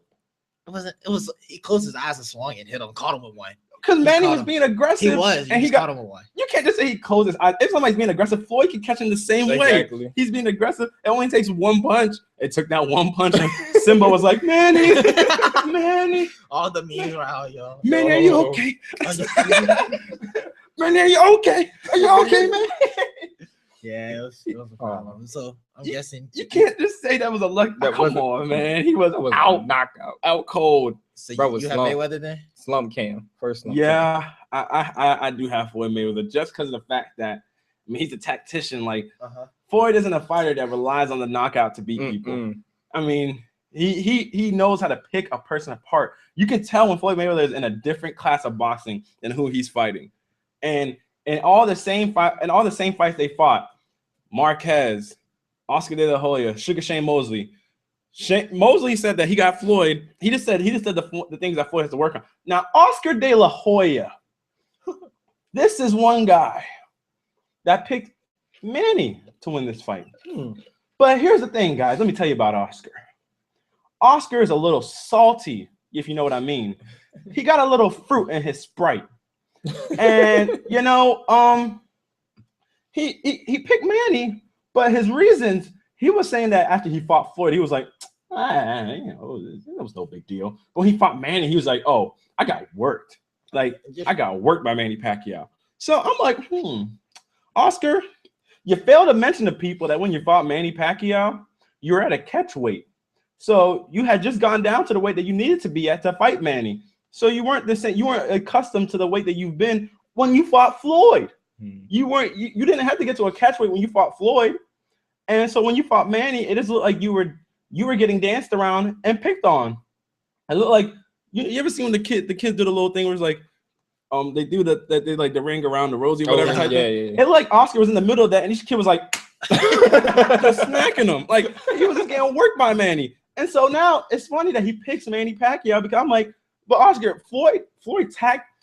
It wasn't. It was. He closed his eyes and swung and hit him. Caught him with one. Because Manny was being aggressive. He was. And he caught him with one. You can't just say he closed his eyes. If somebody's being aggressive, Floyd can catch him the same way. He's being aggressive. It only takes one punch. It took that one punch, and Simba was like, Manny, Manny. All the memes were out, yo. Manny, are you okay? Manny, are you okay? Are you okay, man? Yeah, it was a problem. So I'm guessing you can't just say that was a luck. Come on, man. He was out, knockout, out cold. So bro, you have Mayweather then? Slump Cam first. Yeah, I do have Floyd Mayweather just because of the fact that he's a tactician. Like Floyd isn't a fighter that relies on the knockout to beat people. I mean, he knows how to pick a person apart. You can tell when Floyd Mayweather is in a different class of boxing than who he's fighting. And all the same fights they fought, Marquez, Oscar De La Hoya, Sugar Shane Mosley. Mosley said that he got Floyd. He just said the things that Floyd has to work on. Now, Oscar De La Hoya, this is one guy that picked Manny to win this fight. But here's the thing, guys. Let me tell you about Oscar. Oscar is a little salty, if you know what I mean. He got a little fruit in his Sprite. And, he picked Manny, but his reasons, he was saying that after he fought Floyd, he was like, it was no big deal. But when he fought Manny, he was like, oh, I got worked. Like, I got worked by Manny Pacquiao. So I'm like, Oscar, you failed to mention to people that when you fought Manny Pacquiao, you were at a catch weight. So you had just gone down to the weight that you needed to be at to fight Manny. So you weren't accustomed to the weight that you've been when you fought Floyd. You didn't have to get to a catch weight when you fought Floyd. And so when you fought Manny, it just looked like you were getting danced around and picked on. It looked like you ever seen when the kids do the little thing where it's like they do they like the ring around the rosy whatever type thing. It looked like Oscar was in the middle of that and each kid was like just smacking him. Like he was just getting worked by Manny. And so now it's funny that he picks Manny Pacquiao because I'm like, but Oscar, Floyd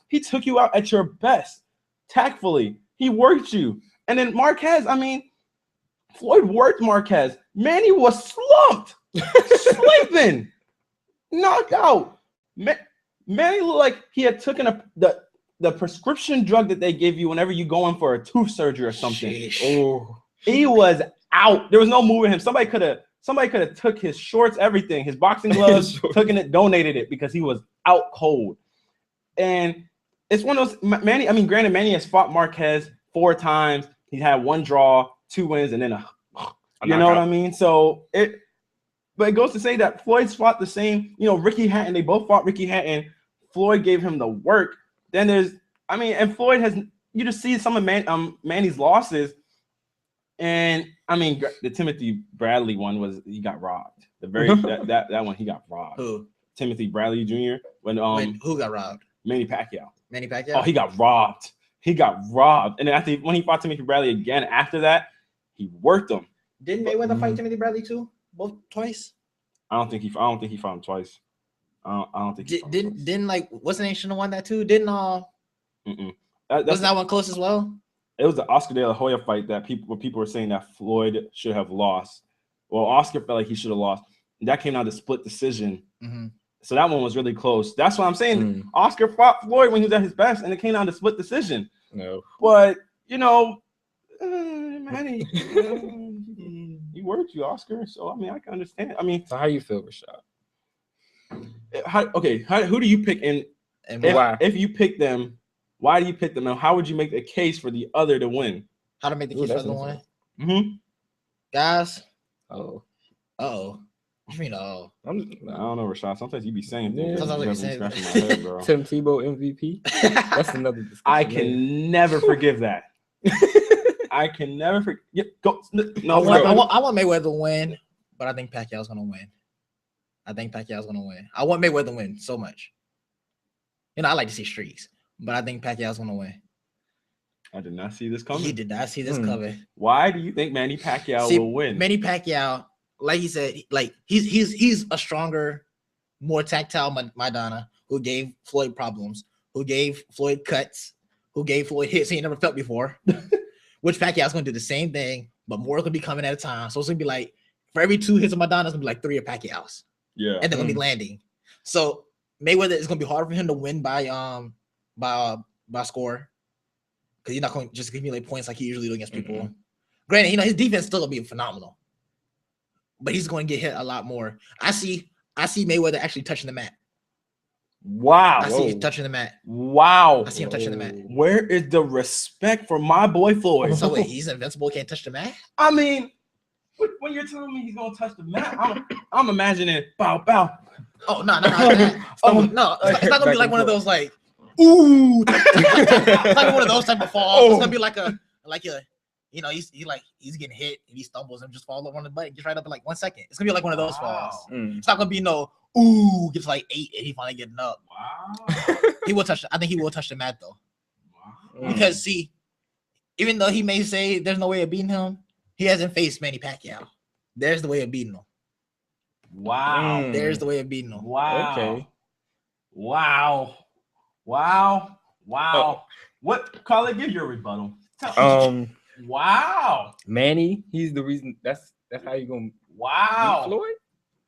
he took you out at your best, tactfully. He worked you. And then Marquez, Floyd worked Marquez. Manny was slumped, sleeping, knocked out. Manny looked like he had taken the prescription drug that they give you whenever you go in for a tooth surgery or something. Oh, he was out. There was no moving him. Somebody could have took his shorts, everything, his boxing gloves, donated it because he was out cold. And it's one of those Manny. Granted, Manny has fought Marquez 4 times. He had 1 draw, 2 wins, and then a you know what I mean? So it goes to say that Floyd's fought the same, Ricky Hatton, they both fought Ricky Hatton. Floyd gave him the work. Then and Floyd has, you just see some of Manny's losses. And the Timothy Bradley one he got robbed. The very that one he got robbed. Who? Timothy Bradley Jr. Wait, who got robbed? Manny Pacquiao. Manny Pacquiao? Oh, he got robbed. He got robbed. And then when he fought Timothy Bradley again after that, he worked him. Didn't Mayweather fight Timothy Bradley too? Twice? I don't think he fought him twice. I don't think he didn't like what's the name should have won that too? Didn't wasn't that one close as well? It was the Oscar De La Hoya fight that people were saying that Floyd should have lost. Well, Oscar felt like he should have lost. And that came out to split decision. So that one was really close. That's what I'm saying. Oscar fought Floyd when he was at his best, and it came out to split decision. No. But, Manny, he worked you, Oscar. So, I can understand. So how you feel, Rashad? who do you pick? And why? If you pick them, why do you pick them? And how would you make the case for the other to win? How to make the case for the one? Mm-hmm. Guys. Oh. What you mean, oh? I don't know, Rashad. Sometimes you be saying things. Sometimes I be saying scratching my head, bro. Tim Tebow MVP. That's another discussion. I can never forgive that. I can never forget. Go. No, I want Mayweather to win, but I think Pacquiao's gonna win. I want Mayweather to win so much. You know, I like to see streaks, but I think Pacquiao's gonna win. I did not see this coming. He did not see this coming. Why do you think Manny Pacquiao will win? Manny Pacquiao, like he said, like he's a stronger, more tactile Maidana who gave Floyd problems, who gave Floyd cuts, who gave Floyd hits he never felt before. Which Pacquiao's gonna do the same thing, but more gonna be coming at a time. So it's gonna be like for every 2 hits of Maidana, it's gonna be like 3 of Pacquiao's. Yeah, and they're gonna be landing. So Mayweather is gonna be hard for him to win by score. Because he's not going to just accumulate points like he usually do against people. Granted, you know, his defense still gonna be phenomenal, but he's going to get hit a lot more. I see Mayweather actually touching the mat. Wow. I see him touching the mat. Wow. I see him touching the mat. Where is the respect for my boy Floyd? So wait, he's invincible, can't touch the mat? I mean, when you're telling me he's going to touch the mat, I'm imagining bow. Oh, no. No, it's not going to be like one of those like, ooh. It's like one of those type of falls. It's going to be like a, you know, he's getting hit and he stumbles and just falls over on the butt and gets right up in like 1 second. It's going to be like one of those falls. It's not going to be no, ooh, gets like 8 and he finally getting up. Wow. I think he will touch the mat though. Wow. Because see, even though he may say there's no way of beating him, he hasn't faced Manny Pacquiao. There's the way of beating him. Wow. There's the way of beating him. Wow. Okay. Wow. What, Carly, give your rebuttal. Wow. Manny, he's the reason. That's how you gonna beat Floyd?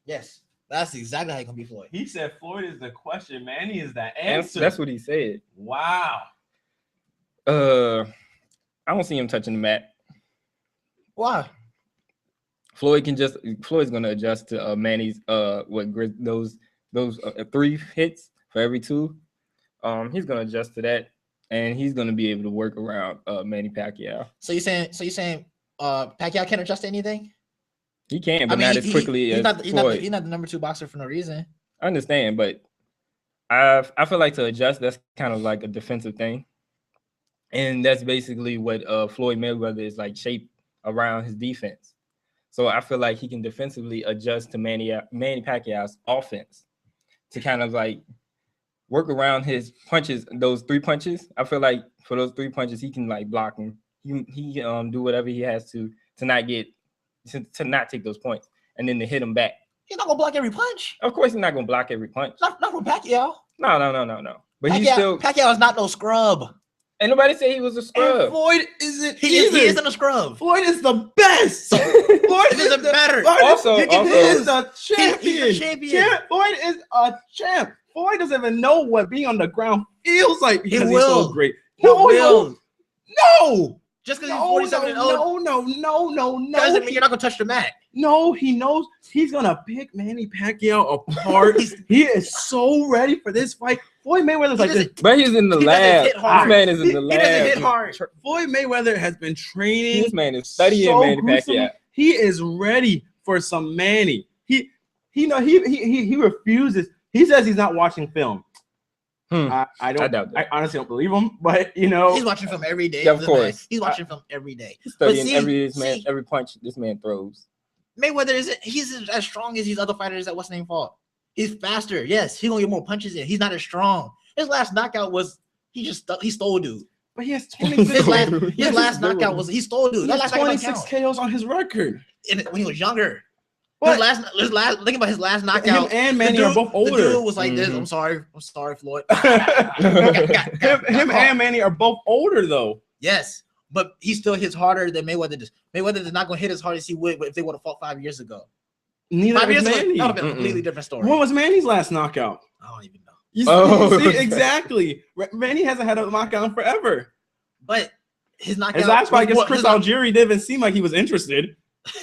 Yes. That's exactly how you gonna beat Floyd. He said Floyd is the question, Manny is the answer. That's what he said. Wow. I don't see him touching the mat. Why? Floyd's gonna adjust to Manny's those 3 hits for every 2. He's gonna adjust to that, and he's gonna be able to work around Manny Pacquiao. So you're saying Pacquiao can't adjust to anything? He can, but not as quickly as Floyd. He's not the number 2 boxer for no reason. I understand, but I feel like to adjust, that's kind of like a defensive thing, and that's basically what Floyd Mayweather is like shaped around his defense. So I feel like he can defensively adjust to Manny Pacquiao's offense to kind of like work around his punches, those 3 punches. I feel like for those 3 punches, he can like block them. He do whatever he has to not take those points, and then to hit him back. He's not gonna block every punch. Of course, he's not gonna block every punch. Not from Pacquiao. No. But Pacquiao is not no scrub. And nobody said he was a scrub. And Floyd isn't. He isn't a scrub. Floyd is the best. So Floyd doesn't matter. Also, he is a champion. He's a champion. Floyd is a champ. Floyd doesn't even know what being on the ground feels like because he's so great. No. Just because he's 47 and old. No. Doesn't mean you're not gonna touch the mat. No, he knows he's gonna pick Manny Pacquiao apart. He is so ready for this fight. Floyd Mayweather's like this. But he's in the lab. This man is in the lab. He doesn't hit hard. Floyd Mayweather has been training. This man is studying Manny Pacquiao. He is ready for some Manny. He refuses. He says he's not watching film. I honestly don't believe him, but you know he's watching film every day. Yeah, of course, he's watching film every day. He's studying every punch this man throws. Mayweather he's as strong as these other fighters that what's name fought. He's faster. Yes, he's gonna get more punches in. He's not as strong. His last knockout was he stole dude. But he has 26. his last knockout was he stole dude. He has 26 KOs on his record. When he was younger. His last think about his last knockout. Him and Manny are both older. The dude was like this. I'm sorry, Floyd. Him and Manny are both older though. Yes, but he still hits harder than Mayweather does. Mayweather is not going to hit as hard as he would if they would have fought 5 years ago. Neither 5 years Manny. ago, that would have been a completely different story. When was Manny's last knockout? I don't even know. See, exactly. Manny hasn't had a knockout in forever. But his knockout. His last fight against Chris Algieri didn't even seem like he was interested.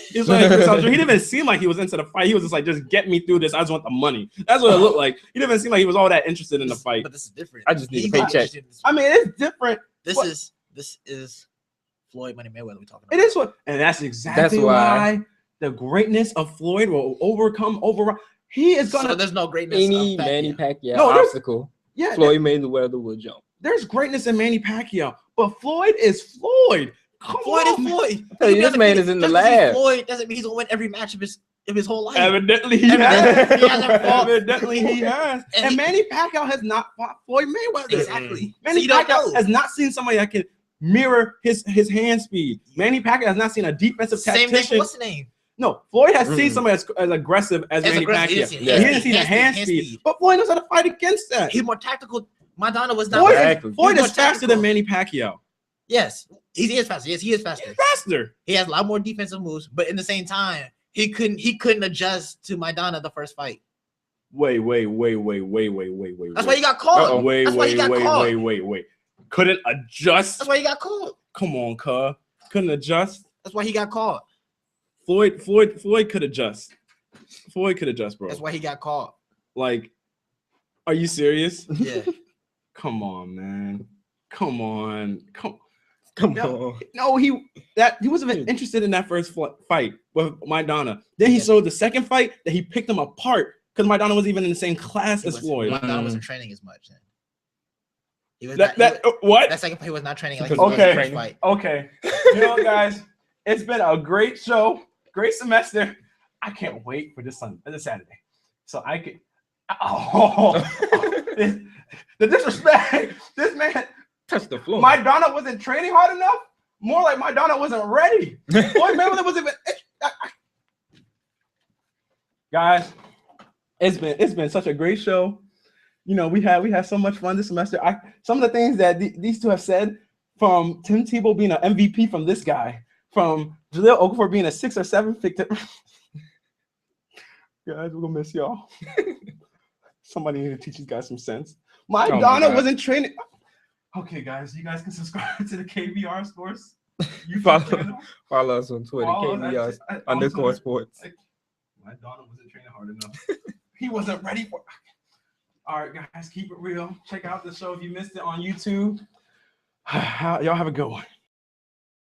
He's like, he didn't even seem like he was into the fight. He was just like, just get me through this. I just want the money. That's what it looked like. He didn't even seem like he was all that interested in the fight. But this is different. I just need a paycheck. I mean, it's different. This is Floyd Money Mayweather we're talking about. It is what, and that's exactly why the greatness of Floyd will override. He is gonna. So there's no greatness. Any of Manny Pacquiao obstacle. Yeah, Floyd Mayweather will jump. There's greatness in Manny Pacquiao, but Floyd is Floyd. Floyd is Floyd. This man is in the lab. Floyd doesn't mean he's gonna win every match of his whole life. Evidently he has. Evidently he has. And Manny Pacquiao has not fought Floyd Mayweather. Exactly. Manny Pacquiao has not seen somebody that can mirror his hand speed. Manny Pacquiao has not seen a defensive tactician. Same thing. What's the name? No, Floyd has seen somebody as aggressive as Manny Pacquiao. He didn't see the hand speed, but Floyd knows how to fight against that. He's more tactical. Maidana was not. Floyd is faster than Manny Pacquiao. Yes, he is faster. Yes, he is faster. He's faster. He has a lot more defensive moves, but in the same time, he couldn't adjust to Maidana the first fight. Wait. That's why he got caught. Wait. Couldn't adjust. That's why he got caught. Come on, cuz. Couldn't adjust. That's why he got caught. Floyd could adjust. Floyd could adjust, bro. That's why he got caught. Like, are you serious? Yeah. Come on, man. Come on. No, he wasn't even interested in that first fight with Maidana. Then he showed the second fight that he picked him apart because Maidana wasn't even in the same class as Floyd. Maidana wasn't training as much then. He was what? That second fight he was not training like okay. The first fight. Okay. You know, guys, it's been a great show, great semester. I can't wait for this Saturday. So I can the disrespect. This man touched the floor. Maidana wasn't training hard enough. More like Maidana wasn't ready. Floyd Mayweather wasn't even. Guys, it's been such a great show. You know, we had so much fun this semester. Some of the things that these two have said, from Tim Tebow being an MVP from this guy, from Jaleel Okafor being a 6 or 7 victim. Guys, we're gonna miss y'all. Somebody need to teach these guys some sense. Maidana wasn't training. Okay, guys, you guys can subscribe to the KBR Sports. You follow us on Twitter, KBR _sports. Maidana wasn't training hard enough. He wasn't ready for. All right, guys, keep it real. Check out the show if you missed it on YouTube. Y'all have a good one.